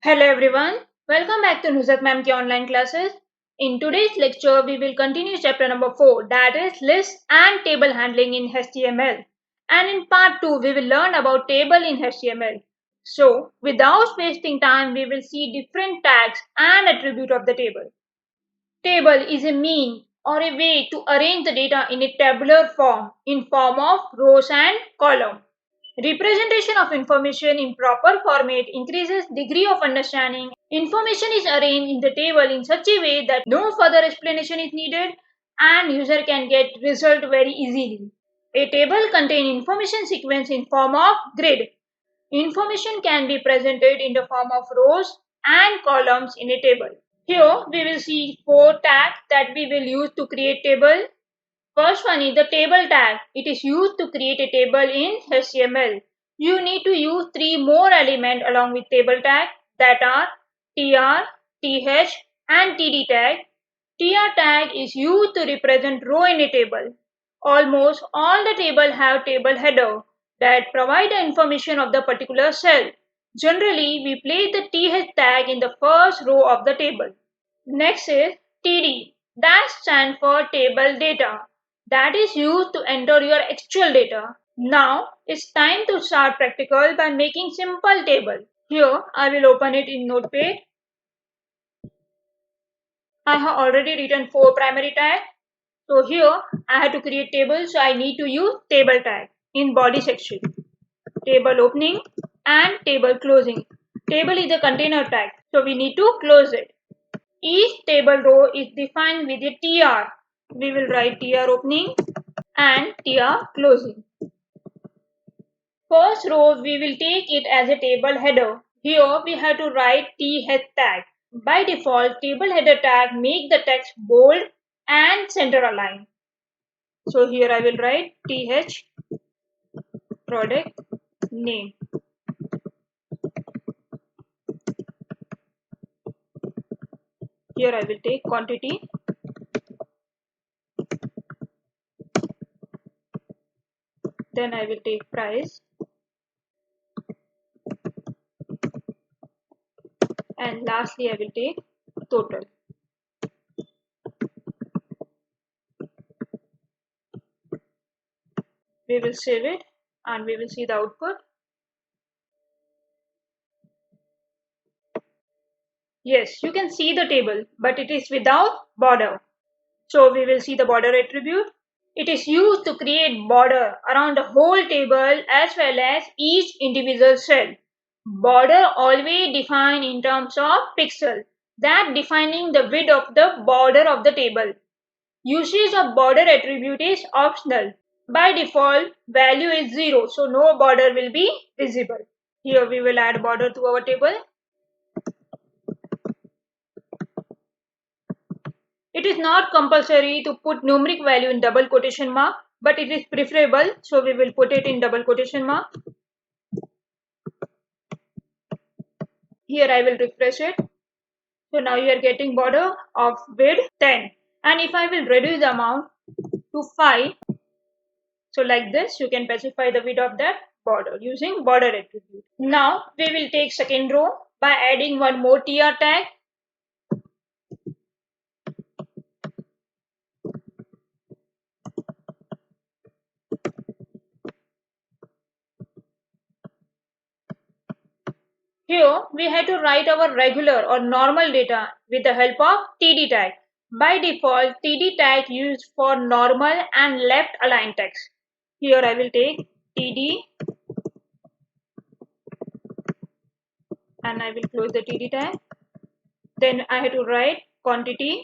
Hello everyone, welcome back to Nuzat Ma'am ki online classes. In today's lecture, we will continue chapter number 4, that is list and table handling in HTML. And in part 2, we will learn about table in HTML. So, without wasting time, we will see different tags and attribute of the table. Table is a mean or a way to arrange the data in a tabular form in form of rows and column. Representation of information in proper format increases degree of understanding. Information is arranged in the table in such a way that no further explanation is needed and user can get result very easily. A table contains information sequence in form of grid. Information can be presented in the form of rows and columns in a table. Here we will see four tags that we will use to create table. First one is the table tag. It is used to create a table in HTML. You need to use three more elements along with table tag that are tr, th and td tag. Tr tag is used to represent row in a table. Almost all the table have table header that provide the information of the particular cell. Generally, we place the th tag in the first row of the table. Next is TD. That stands for table data. That is used to enter your actual data. Now it's time to start practical by making simple table. Here I will open it in Notepad. I have already written four primary tags. So here I have to create table, so I need to use table tag in body section. Table opening and table closing. Table is a container tag, so we need to close it. Each table row is defined with a tr. We will write tr opening and tr closing. First row we will take it as a table header. Here we have to write th tag. By default, table header tag make the text bold and center aligned. So here I will write th product name. Here I will take quantity. Then I will take price. And lastly I will take total. We will save it and we will see the output. Yes, you can see the table, but it is without border. So we will see the border attribute. It is used to create border around the whole table as well as each individual cell. Border always defined in terms of pixel, that defining the width of the border of the table. Usage of border attribute is optional. By default, value is 0, so no border will be visible. Here we will add border to our table. It is not compulsory to put numeric value in double quotation mark, but it is preferable, so we will put it in double quotation mark. Here I will refresh it. So now you are getting border of width 10. And if I will reduce the amount to 5, so like this, you can specify the width of that border using border attribute. Now we will take second row by adding one more tr tag. Here we have to write our regular or normal data with the help of td tag. By default, td tag used for normal and left aligned text. Here I will take td and I will close the td tag. Then I have to write quantity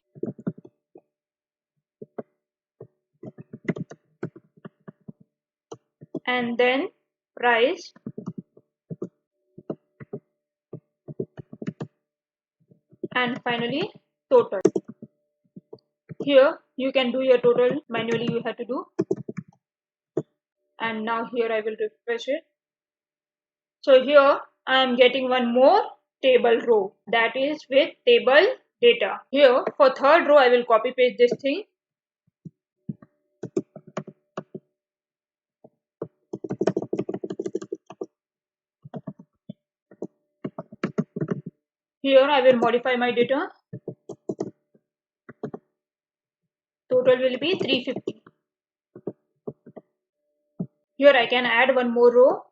and then price and finally total. Here you can do your total manually, you have to do. And now here I will refresh it. So here I am getting one more table row, that is with table data. Here for third row I will copy paste this thing. Here I will modify my data. Total will be 350. Here I can add one more row.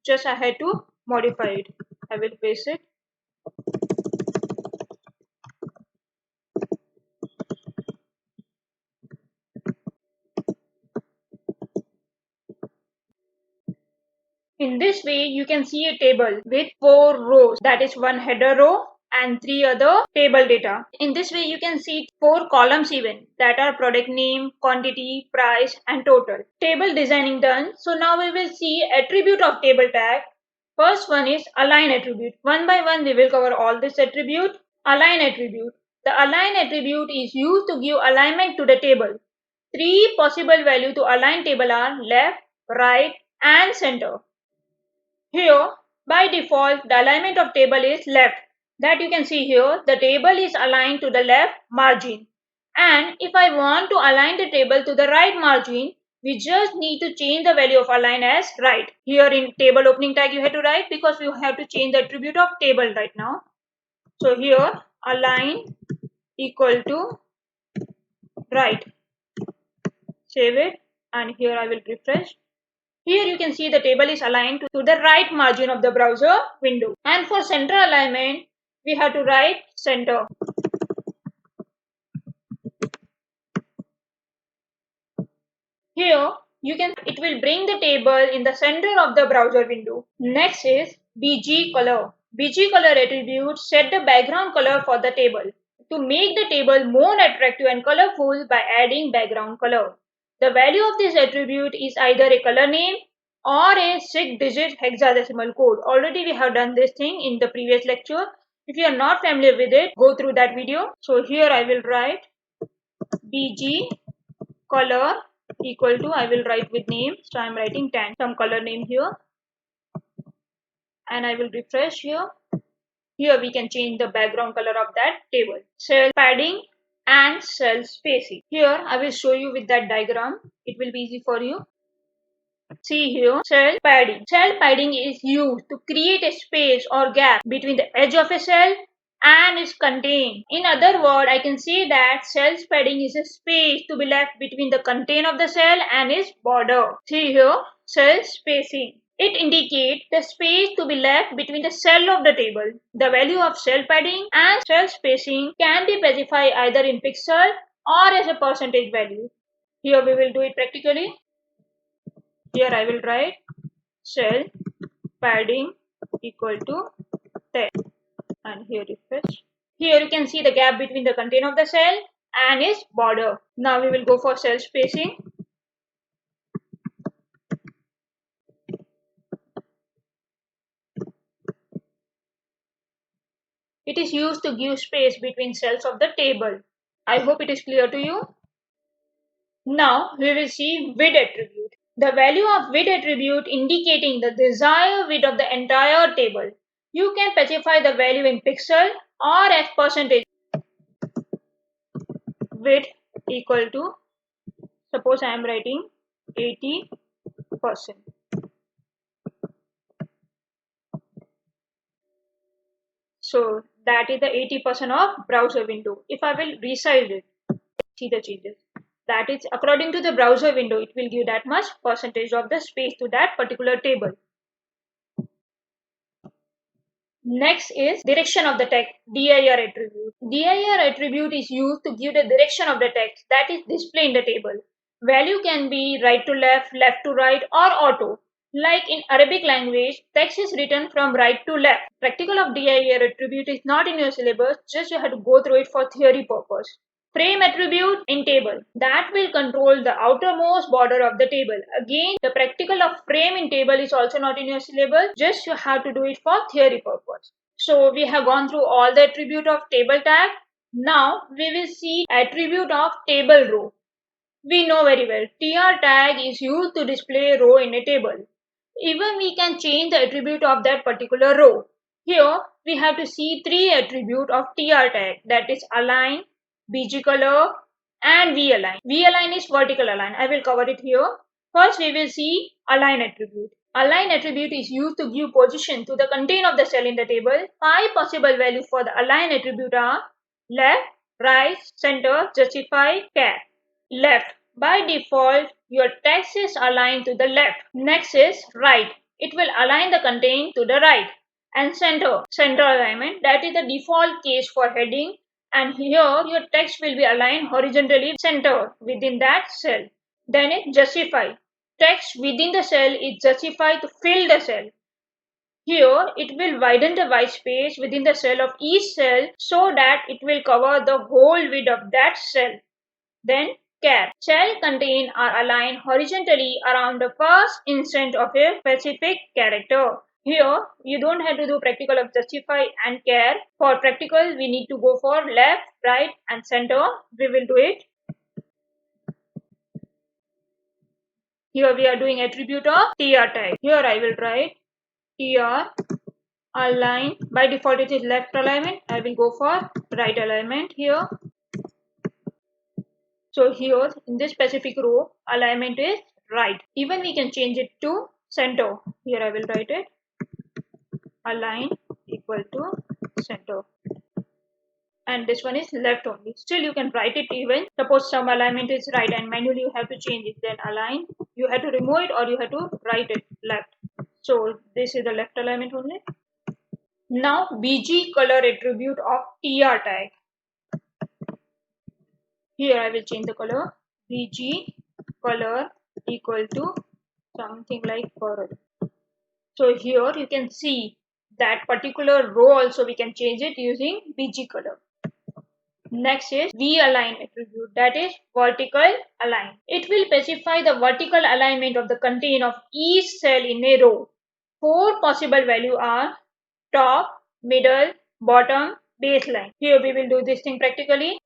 Just I had to modify it. I will paste it. In this way, you can see a table with 4 rows, that is one header row and 3 other table data. In this way, you can see 4 columns even, that are product name, quantity, price and total. Table designing done. So now we will see attribute of table tag. First one is align attribute. One by one we will cover all this attribute. Align attribute. The align attribute is used to give alignment to the table. 3 possible values to align table are left, right and center. Here, by default, the alignment of table is left. That you can see here, the table is aligned to the left margin. And if I want to align the table to the right margin, we just need to change the value of align as right. Here in table opening tag you have to write because we have to change the attribute of table right now. So here align equal to right. Save it and here I will refresh. Here you can see the table is aligned to the right margin of the browser window. And for center alignment, we have to write center. Here it will bring the table in the center of the browser window. Next is BG color. BG color attribute set the background color for the table to make the table more attractive and colorful by adding background color. The value of this attribute is either a color name or a 6-digit hexadecimal code. Already we have done this thing in the previous lecture. If you are not familiar with it, go through that video. So here I will write BG color equal to, I will write with name, so I am writing 10, some color name here and I will refresh here. Here we can change the background color of that table. Cell padding and cell spacing. Here I will show you with that diagram. It will be easy for you. See here, cell padding. Cell padding is used to create a space or gap between the edge of a cell and its content. In other words, I can say that cell padding is a space to be left between the content of the cell and its border. See here, cell spacing. It indicates the space to be left between the cell of the table. The value of cell padding and cell spacing can be specified either in pixel or as a percentage value. Here we will do it practically. Here I will write cell padding equal to 10 and here refresh. Here you can see the gap between the content of the cell and its border. Now we will go for cell spacing. It is used to give space between cells of the table. I hope it is clear to you. Now we will see width attribute. The value of width attribute indicating the desired width of the entire table. You can specify the value in pixel or as percentage. Width equal to, suppose I am writing 80%. So that is the 80% of browser window. If I will resize it, see the changes. That is according to the browser window, it will give that much percentage of the space to that particular table. Next is direction of the text, dir attribute. Dir attribute is used to give the direction of the text that is displayed in the table. Value can be right to left, left to right or auto. Like in Arabic language, text is written from right to left. Practical of dir attribute is not in your syllabus, just you have to go through it for theory purpose. Frame attribute in table that will control the outermost border of the table. Again, the practical of frame in table is also not in your syllabus, just you have to do it for theory purpose. So we have gone through all the attribute of table tag. Now we will see attribute of table row. We know very well tr tag is used to display row in a table. Even we can change the attribute of that particular row. Here we have to see 3 attribute of tr tag, that is align, BG color and V-align. V-align is vertical align. I will cover it here. First we will see align attribute. Align attribute is used to give position to the content of the cell in the table. 5 possible values for the align attribute are left, right, center, justify, care. Left. By default, your text is aligned to the left. Next is right. It will align the content to the right. And center. Center alignment. That is the default case for heading. And here your text will be aligned horizontally center within that cell. Then it justify. Text within the cell is justified to fill the cell. Here, it will widen the white space within the cell of each cell so that it will cover the whole width of that cell. Then, care. Cell contain are aligned horizontally around the first instant of a specific character. Here, you don't have to do practical of justify and care. For practical, we need to go for left, right, and center. We will do it. Here we are doing attribute of tr tag. Here I will write tr align. By default it is left alignment. I will go for right alignment here. So here in this specific row alignment is right. Even we can change it to center. Here I will write it align equal to center. And this one is left only. Still you can write it even. Suppose some alignment is right and manually you have to change it. Then align. You have to remove it or you have to write it left. So this is the left alignment only. Now BG color attribute of tr tag. Here I will change the color. BG color equal to something like coral. So here you can see that particular row also we can change it using BG color. Next is V-align attribute, that is vertical align. It will specify the vertical alignment of the content of each cell in a row. 4 possible values are top, middle, bottom, baseline. Here we will do this thing practically.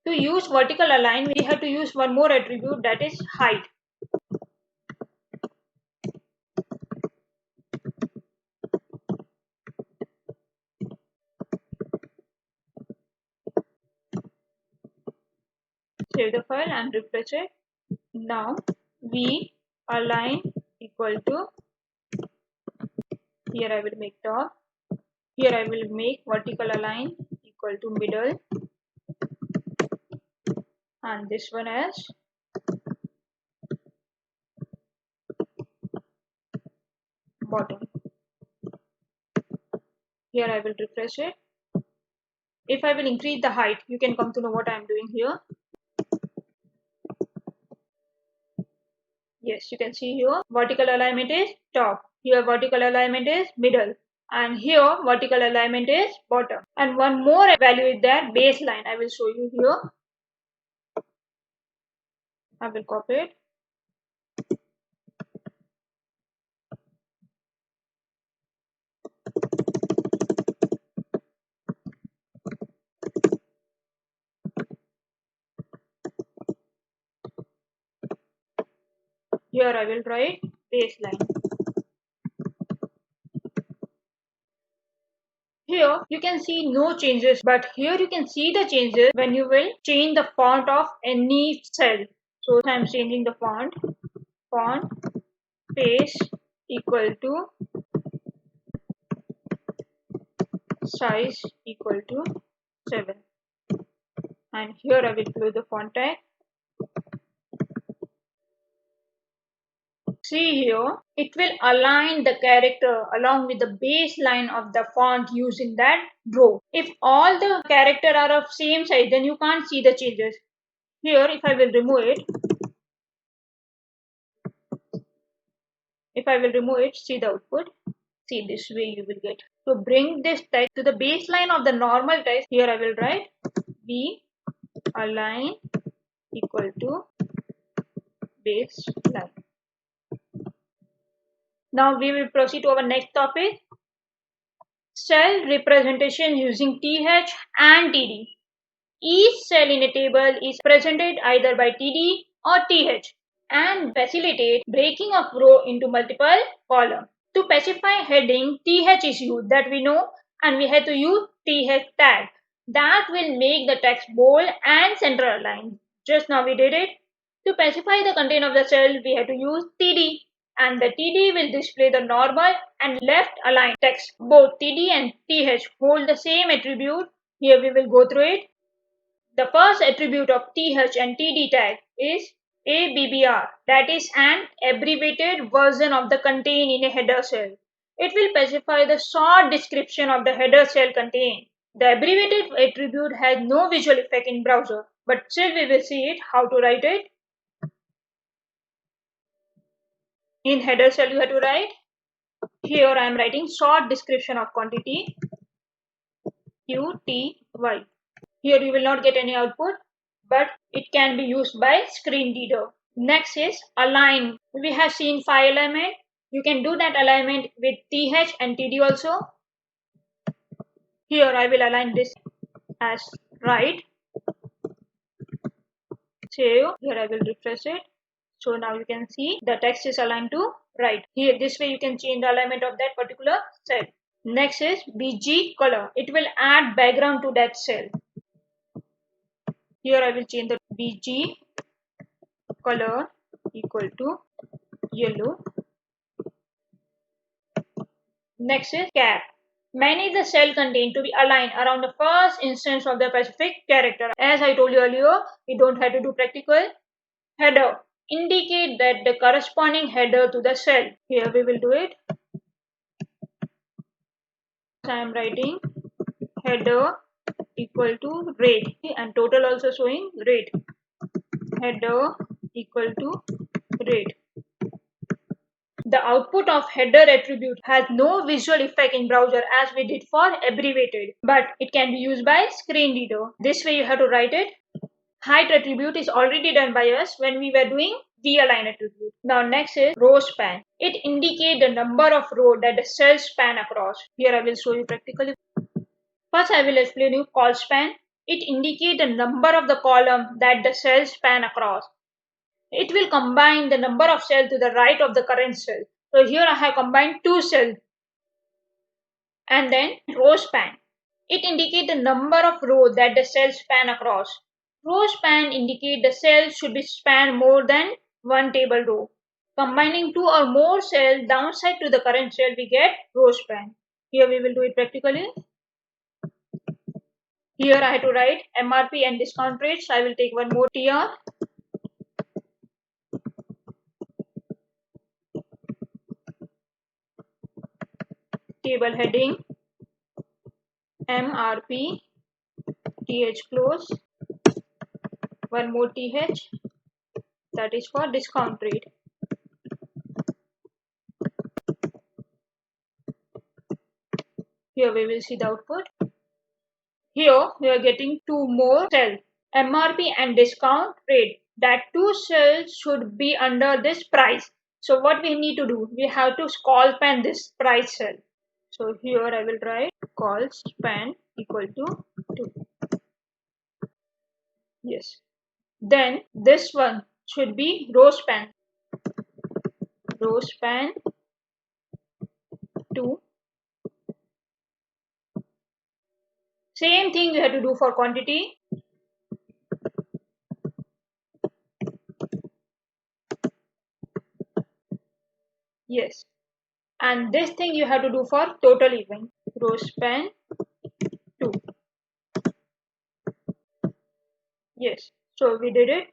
To use vertical align, we have to use one more attribute, that is height. Save the file and refresh it. Now V align equal to, here I will make top, here I will make vertical align equal to middle, and this one as bottom. Here I will refresh it. If I will increase the height, you can come to know what I am doing here. Yes, you can see here vertical alignment is top, here vertical alignment is middle, and here vertical alignment is bottom. And one more value is there, baseline. I will show you here. I will copy it. Here I will write baseline. Here you can see no changes, but here you can see the changes when you will change the font of any cell. So I am changing the font space equal to size equal to 7, and here I will close the font tag. See here, it will align the character along with the baseline of the font used in that row. If all the characters are of same size, then you can't see the changes. Here, if I will remove it, see the output. See, this way you will get. To bring this text to the baseline of the normal text, here I will write V align equal to baseline. Now we will proceed to our next topic, cell representation using TH and TD. Each cell in a table is presented either by TD or TH and facilitate breaking of row into multiple columns. To specify heading, TH is used, that we know, and we have to use TH tag. That will make the text bold and center aligned. Just now we did it. To specify the content of the cell, we have to use TD. and the TD will display the normal and left aligned text. Both TD and TH hold the same attribute. Here we will go through it. The first attribute of TH and TD tag is ABBR, that is an abbreviated version of the content in a header cell. It will specify the short description of the header cell contained. The abbreviated attribute has no visual effect in browser, but still we will see it how to write it. In header cell you have to write. Here I am writing short description of quantity QTY. Here you will not get any output, but it can be used by screen reader. Next is align. We have seen 5 alignment. You can do that alignment with TH and TD also. Here I will align this as right. Save. Here I will refresh it. So now you can see the text is aligned to right. Here this way you can change the alignment of that particular cell. Next is BG color. It will add background to that cell. Here I will change the BG color equal to yellow. Next is cap. Manage the cell content to be aligned around the first instance of the specific character. As I told you earlier, you don't have to do practical. Header. Indicate that the corresponding header to the cell. Here we will do it. I am writing header equal to rate and total also showing rate. Header equal to rate. The output of header attribute has no visual effect in browser as we did for abbreviated, but it can be used by screen reader. This way you have to write it. Height attribute is already done by us when we were doing v-align attribute. Now next is row span. It indicates the number of rows that the cells span across. Here I will show you practically. First I will explain you call span. It indicates the number of the column that the cells span across. It will combine the number of cells to the right of the current cell. So here I have combined 2 cells. And then row span. It indicates the number of rows that the cells span across. Row span indicates the cells should be spanned more than one table row. Combining 2 or more cells downside to the current cell, we get row span. Here we will do it practically. Here I have to write MRP and discount rates. I will take one more TR. Table heading MRP TH close. One more TH, that is for discount rate. Here we will see the output. Here we are getting 2 more cells, MRP and discount rate. That 2 cells should be under this price. So what we need to do, we have to call span this price cell. So here I will write call span equal to 2. Yes. Then this one should be row span. Row span 2. Same thing we have to do for quantity. Yes. And this thing you have to do for total event. Row span 2. Yes. So we did it.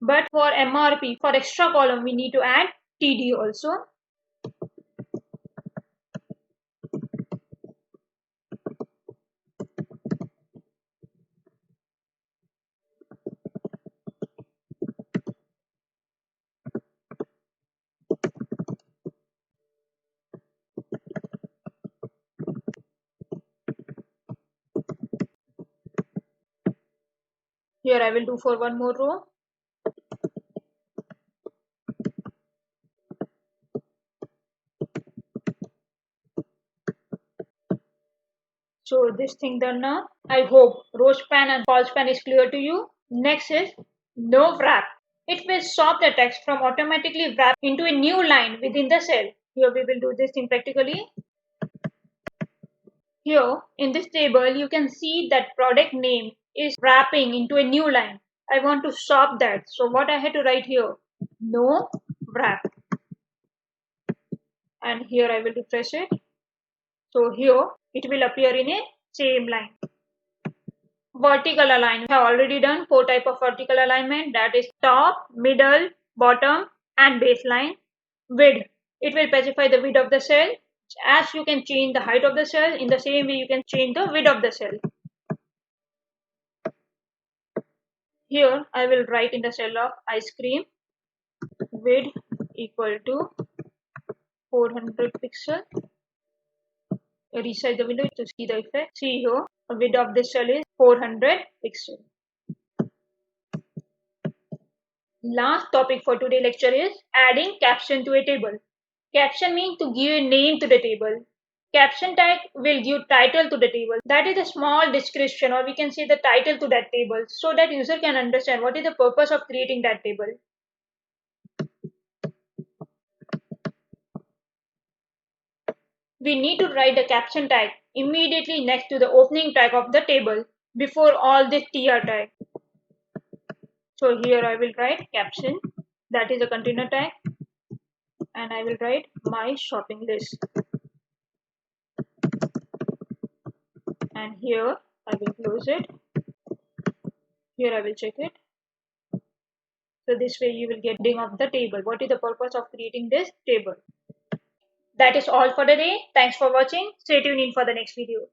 But for MRP, for extra column, we need to add TD also. Here I will do for one more row. So this thing done now. I hope row span and call span is clear to you. Next is no wrap. It will stop the text from automatically wrap into a new line within the cell. Here we will do this thing practically. Here in this table you can see that product name is wrapping into a new line. I want to stop that. So what I had to write here, no wrap. and here I will refresh it. So here it will appear in a same line. Vertical alignment. We have already done 4 types of vertical alignment, that is top, middle, bottom and baseline. Width. It will specify the width of the cell. As you can change the height of the cell, in the same way you can change the width of the cell. Here I will write in the cell of ice cream width equal to 400 pixel. Resize the window to see the effect. See here, the width of this cell is 400 pixel. Last topic for today lecture is adding caption to a table. Caption means to give a name to the table. Caption tag will give title to the table. That is a small description, or we can say the title to that table, so that user can understand what is the purpose of creating that table. We need to write the caption tag immediately next to the opening tag of the table before all this tr tag. So here I will write caption, that is a container tag, and I will write my shopping list. And here I will close it. Here I will check it. So this way you will get ding of the table. What is the purpose of creating this table? That is all for the day. Thanks for watching. Stay tuned in for the next video.